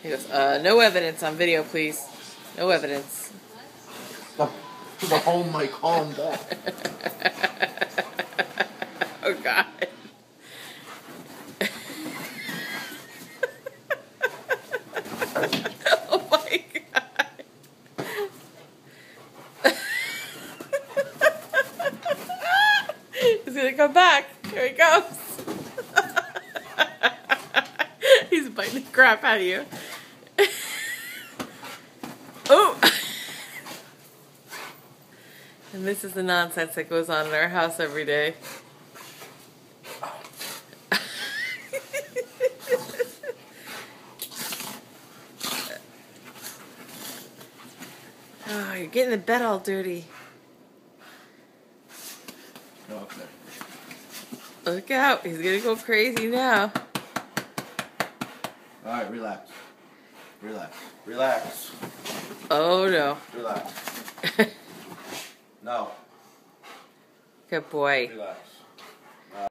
He goes, no evidence on video, please. No evidence. The home might calm down. Oh, God. Oh, my God. He's going to come back. Here he goes. He's biting the crap out of you. Oh! And this is the nonsense that goes on in our house every day. Oh, you're getting the bed all dirty. Go up there. Look out, he's gonna go crazy now. Alright, relax. Relax. Relax. Oh no. Relax. No. Good boy. Relax.